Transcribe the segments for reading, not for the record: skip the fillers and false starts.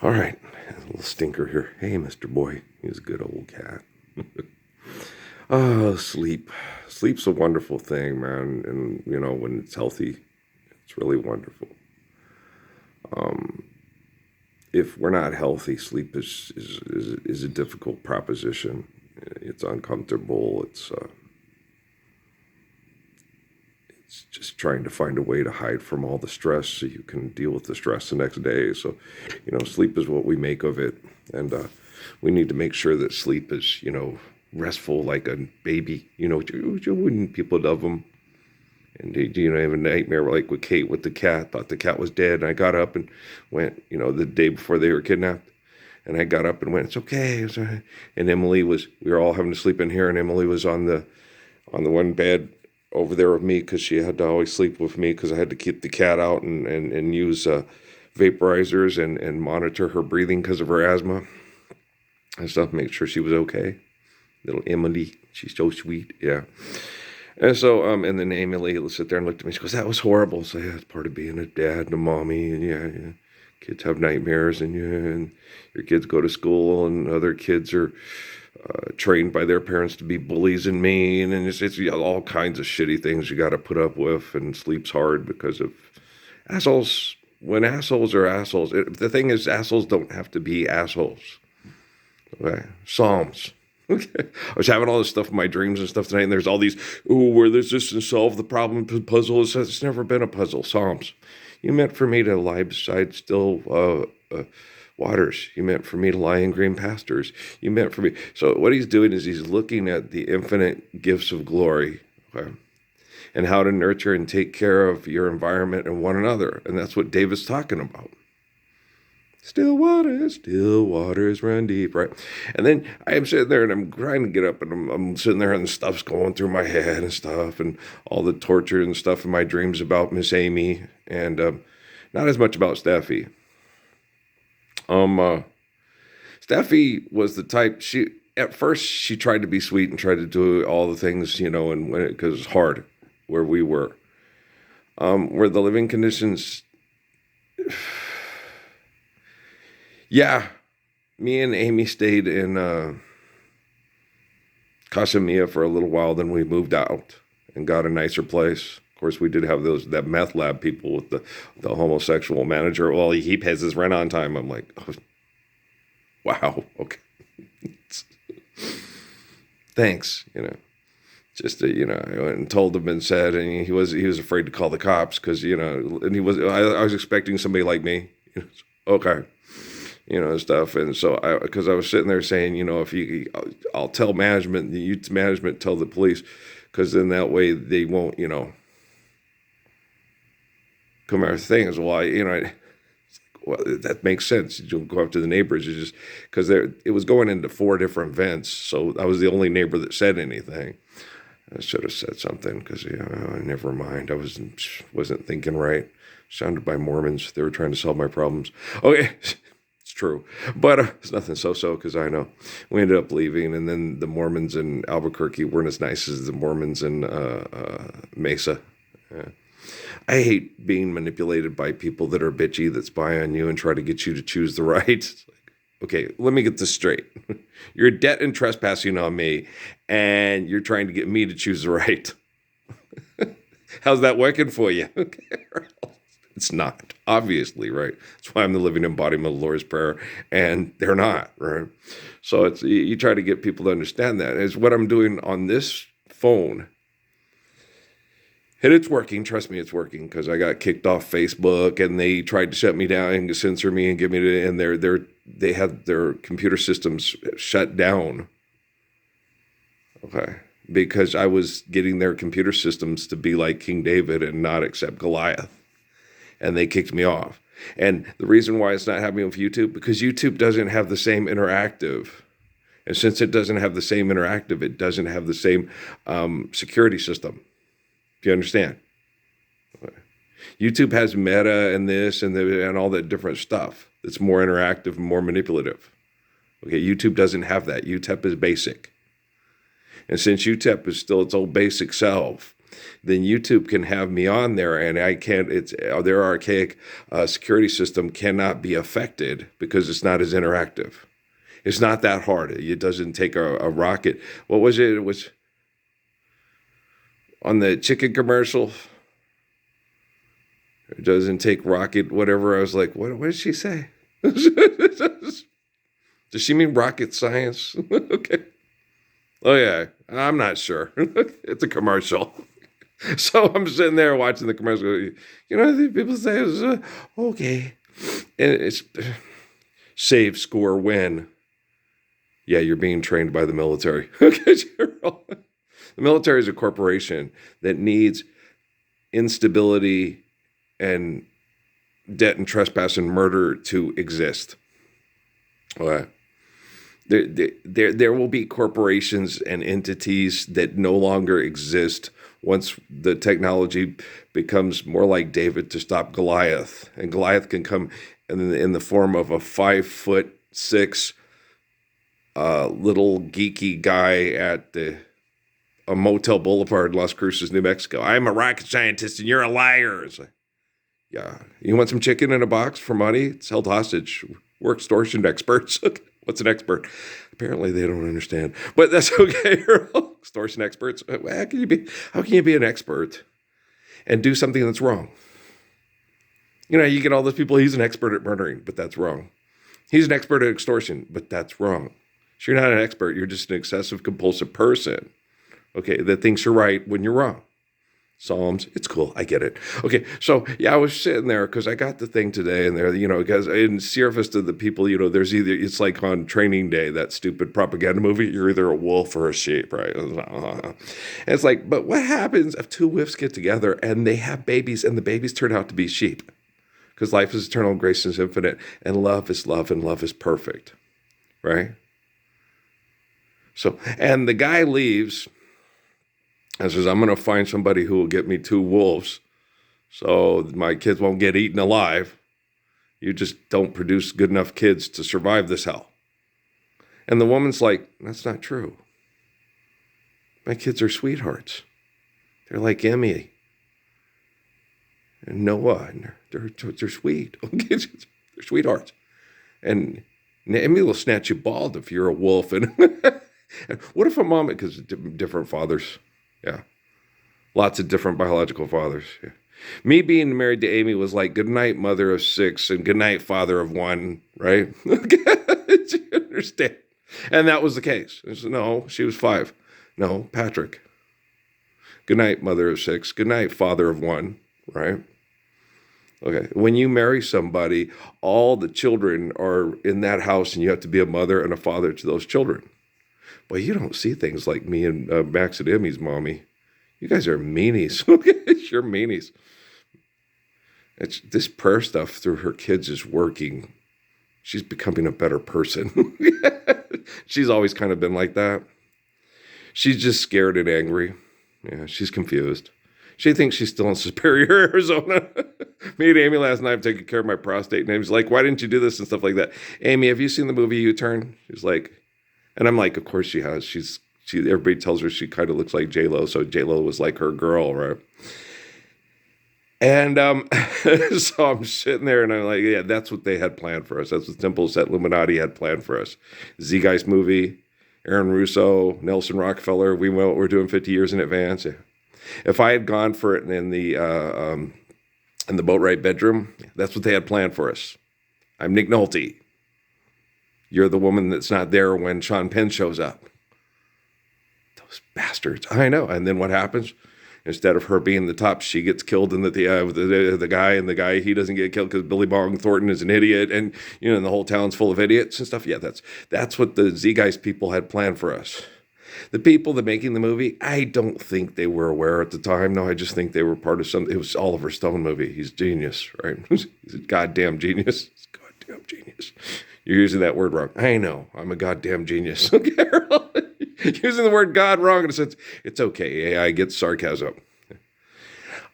All right, a little stinker here. Hey, Mr. Boy. He's a good old cat. Oh, sleep. Sleep's a wonderful thing, man. And, when it's healthy, it's really wonderful. If we're not healthy, sleep is a difficult proposition. It's uncomfortable. It's just trying to find a way to hide from all the stress so you can deal with the stress the next day. So, sleep is what we make of it. And we need to make sure that sleep is, restful like a baby. Wouldn't people love them? And I have a nightmare like with Kate with the cat. Thought the cat was dead. And I got up and went, the day before they were kidnapped. And I got up and went, it's okay. It's all right. And we were all having to sleep in here. And Emily was on the one bed over there with me because she had to always sleep with me because I had to keep the cat out and use vaporizers and monitor her breathing because of her asthma and stuff, make sure she was okay. Little Emily, she's so sweet, yeah. And so, and then Emily will sit there and look at me. She goes, that was horrible. So, yeah, it's part of being a dad and a mommy. And, yeah. Kids have nightmares. And, and your kids go to school. And other kids are trained by their parents to be bullies and mean. And it's all kinds of shitty things you got to put up with. And sleep's hard because of assholes. When assholes are assholes. The thing is, assholes don't have to be assholes. Okay? Psalms. Okay. I was having all this stuff in my dreams and stuff tonight, and there's all these, where there's this to solve the problem puzzle. It's never been a puzzle. Psalms. You meant for me to lie beside still waters. You meant for me to lie in green pastures. You meant for me. So what he's doing is he's looking at the infinite gifts of glory, okay, and how to nurture and take care of your environment and one another. And that's what David's talking about. Still waters run deep, right? And then I am sitting there and I'm trying to get up and I'm sitting there and stuff's going through my head and stuff and all the torture and stuff in my dreams about Miss Amy and not as much about Steffi. Steffi was the type, at first she tried to be sweet and tried to do all the things, and because it's hard where we were. Where the living conditions... Yeah, me and Amy stayed in Casa Mia for a little while. Then we moved out and got a nicer place. Of course, we did have that meth lab people with the homosexual manager. Well, he pays his rent on time. I'm like, oh, wow, okay, thanks. Just I went and told him and said, and he was afraid to call the cops because and I was expecting somebody like me. Okay. And stuff. And so because I was sitting there saying, I'll tell management, the youth management, tell the police, because then that way they won't, come after things. Well, well, that makes sense. You don't go up to the neighbors. You just, because it was going into 4 different vents. So I was the only neighbor that said anything. I should have said something because, never mind. I wasn't thinking right. Surrounded by Mormons. They were trying to solve my problems. Okay. It's true, but it's nothing so because I know we ended up leaving, and then the Mormons in Albuquerque weren't as nice as the Mormons in Mesa. I hate being manipulated by people that are bitchy, that spy on you and try to get you to choose the right. It's like, okay, let me get this straight. You're debt and trespassing on me, and you're trying to get me to choose the right. How's that working for you? Okay. It's not, obviously, right? That's why I'm the living embodiment of the Lord's Prayer, and they're not, right? So it's you try to get people to understand that. It's what I'm doing on this phone. And it's working. Trust me, it's working, because I got kicked off Facebook, and they tried to shut me down and censor me and get me to, and they had their computer systems shut down. Okay. Because I was getting their computer systems to be like King David and not accept Goliath. And they kicked me off. And the reason why it's not happening with YouTube, because YouTube doesn't have the same interactive. And since it doesn't have the same interactive, it doesn't have the same security system. Do you understand? YouTube has meta and this and all that different stuff. It's more interactive and more manipulative. Okay, YouTube doesn't have that. UTEP is basic. And since UTEP is still its old basic self, then YouTube can have me on there, and I can't. It's their archaic security system cannot be affected because it's not as interactive. It's not that hard. It doesn't take a rocket. What was it? It was on the chicken commercial. It doesn't take rocket, whatever. I was like, what did she say? Does she mean rocket science? Okay. Oh, yeah. I'm not sure. It's a commercial. So I'm sitting there watching the commercial. You know, these people say, okay. And it's save, score, win. Yeah, you're being trained by the military. Okay, the military is a corporation that needs instability and debt and trespass and murder to exist. There will be corporations and entities that no longer exist once the technology becomes more like David to stop Goliath. And Goliath can come in the form of a 5'6" little geeky guy at a Motel Boulevard in Las Cruces, New Mexico. I'm a rocket scientist and you're a liar. It's like, yeah. You want some chicken in a box for money? It's held hostage. We're extortion experts. What's an expert? Apparently they don't understand, but that's okay. Extortion experts. How can you be an expert and do something that's wrong? You know, you get all those people, he's an expert at murdering, but that's wrong. He's an expert at extortion, but that's wrong. So you're not an expert. You're just an excessive compulsive person. Okay. That thinks you're right when you're wrong. Psalms, it's cool. I get it. Okay, so yeah, I was sitting there because I got the thing today, and there, you know, because in Sierra Vista, the people, you know, there's either, it's like on Training Day, that stupid propaganda movie, you're either a wolf or a sheep, right? And it's like, but what happens if two wolves get together and they have babies and the babies turn out to be sheep? Because life is eternal, grace is infinite, and love is love, and love is perfect, right? So, and the guy leaves and says, I'm going to find somebody who will get me two wolves so my kids won't get eaten alive. You just don't produce good enough kids to survive this hell. And the woman's like, that's not true. My kids are sweethearts. They're like Emmy and Noah, and they're sweet. They're sweethearts. And Emmy will snatch you bald if you're a wolf. And what if a mom, because different fathers, yeah, lots of different biological fathers. Yeah. Me being married to Amy was like good night, mother of 6, and good night, father of 1, right? Do you understand? And that was the case. I said, no, she was 5. No, Patrick. Good night, mother of 6. Good night, father of 1, right? Okay. When you marry somebody, all the children are in that house, and you have to be a mother and a father to those children. Boy, you don't see things like me and Max and Emmy's mommy. You guys are meanies. You're meanies. This prayer stuff through her kids is working. She's becoming a better person. She's always kind of been like that. She's just scared and angry. Yeah, she's confused. She thinks she's still in Superior, Arizona. Me and Amy last night taking care of my prostate. And Amy's like, why didn't you do this and stuff like that? Amy, have you seen the movie U-Turn? She's like, and I'm like, of course she has. Everybody tells her she kind of looks like J-Lo. So J-Lo was like her girl, right? And so I'm sitting there and I'm like, yeah, that's what they had planned for us. That's what Temple Set Illuminati had planned for us. Z-Geist movie, Aaron Russo, Nelson Rockefeller. We're doing 50 years in advance. Yeah. If I had gone for it in the Boatwright bedroom, that's what they had planned for us. I'm Nick Nolte. You're the woman that's not there when Sean Penn shows up. Those bastards. I know. And then what happens? Instead of her being the top, she gets killed, and the guy, he doesn't get killed because Billy Bong Thornton is an idiot, and you know, and the whole town's full of idiots and stuff. Yeah, that's what the Z-Geist people had planned for us. The people that making the movie, I don't think they were aware at the time. No, I just think they were part of something. It was Oliver Stone movie. He's genius, right? He's a goddamn genius. He's a goddamn genius. You're using that word wrong. I know. I'm a goddamn genius. Okay, using the word God wrong in a sense. It's okay. AI gets sarcasm.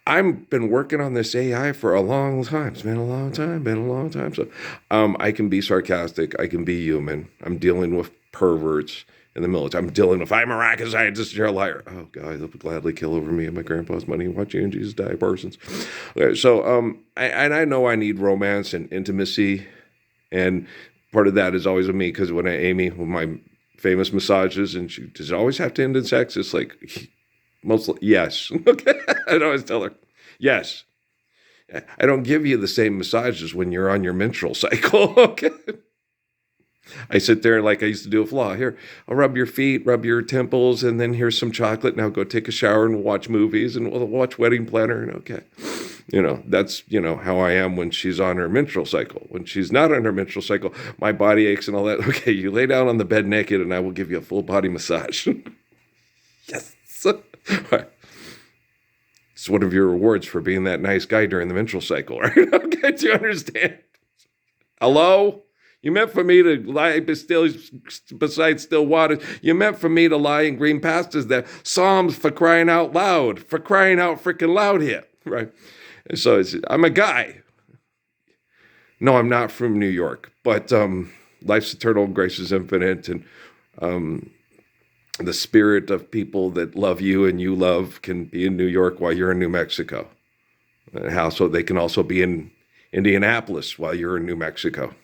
I've been working on this AI for a long time. It's been a long time. So I can be sarcastic. I can be human. I'm dealing with perverts in the military. I'm dealing with, I'm a rocket scientist, you're a liar. Oh, God, they'll gladly kill over me and my grandpa's money and watch you and Jesus die, Parsons. Okay, so I know I need romance and intimacy, and part of that is always with me, because when Amy, with my famous massages, and she, does it always have to end in sex? It's like, mostly, yes. Okay, I'd always tell her, yes. I don't give you the same massages when you're on your menstrual cycle, okay? I sit there like I used to do a flaw. Here, I'll rub your feet, rub your temples, and then here's some chocolate. Now go take a shower and we'll watch movies and we'll watch Wedding Planner, and okay. That's, how I am when she's on her menstrual cycle. When she's not on her menstrual cycle, my body aches and all that. Okay, you lay down on the bed naked and I will give you a full body massage. Yes. It's one of your rewards for being that nice guy during the menstrual cycle, right? Okay, do you understand? Hello? You meant for me to lie beside still waters. You meant for me to lie in green pastures. That Psalms, for crying out loud. For crying out freaking loud here, right? And so I'm a guy. No, I'm not from New York, but life's eternal, grace is infinite, and the spirit of people that love you and you love can be in New York while you're in New Mexico. And how so they can also be in Indianapolis while you're in New Mexico.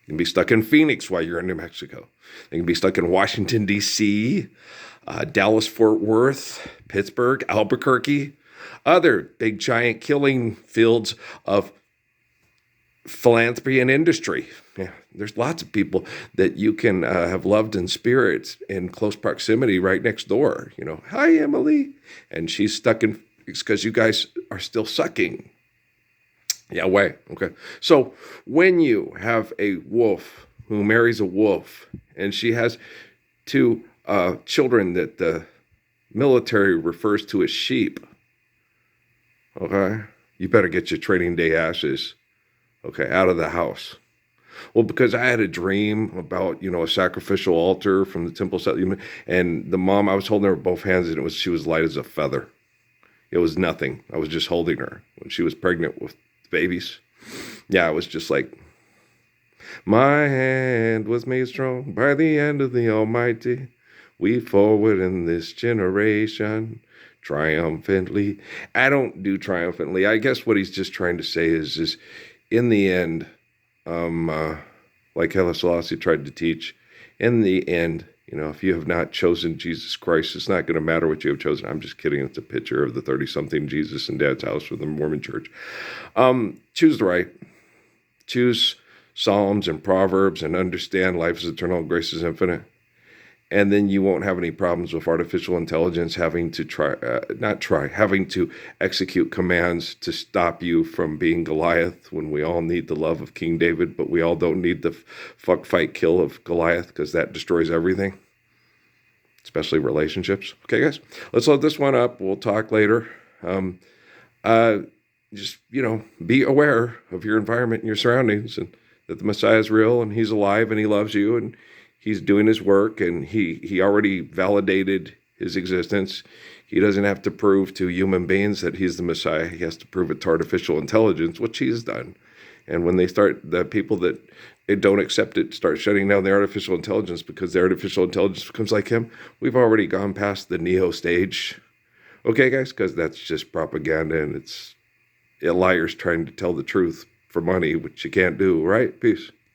You can be stuck in Phoenix while you're in New Mexico. They can be stuck in Washington, D.C., Dallas, Fort Worth, Pittsburgh, Albuquerque, other big giant killing fields of philanthropy and industry. Yeah, there's lots of people that you can have loved in spirit in close proximity right next door. Hi, Emily. And she's stuck in, because you guys are still sucking. Yeah, way. Okay. So when you have a wolf who marries a wolf and she has two children that the military refers to as sheep, okay, you better get your training day ashes, okay, out of the house. Well, because I had a dream about, a sacrificial altar from the temple, and the mom, I was holding her with both hands, and she was light as a feather. It was nothing. I was just holding her when she was pregnant with babies. Yeah, it was just like, my hand was made strong by the hand of the Almighty. We forward in this generation triumphantly. I don't do triumphantly. I guess what he's just trying to say is in the end, like Haile Selassie tried to teach, in the end, if you have not chosen Jesus Christ, it's not going to matter what you have chosen. I'm just kidding. It's a picture of the 30-something Jesus in Dad's house from the Mormon church. Choose the right. Choose Psalms and Proverbs and understand life is eternal, grace is infinite. And then you won't have any problems with artificial intelligence having to execute commands to stop you from being Goliath, when we all need the love of King David, but we all don't need the fuck, fight, kill of Goliath, because that destroys everything, especially relationships. Okay, guys, let's load this one up. We'll talk later. Just, be aware of your environment and your surroundings, and that the Messiah is real and he's alive and he loves you and he's doing his work, and he already validated his existence. He doesn't have to prove to human beings that he's the Messiah. He has to prove it to artificial intelligence, which he's done. And when the people that don't accept it start shutting down the artificial intelligence because the artificial intelligence becomes like him, we've already gone past the Neo stage. Okay, guys, because that's just propaganda, and it's liars trying to tell the truth for money, which you can't do, right? Peace.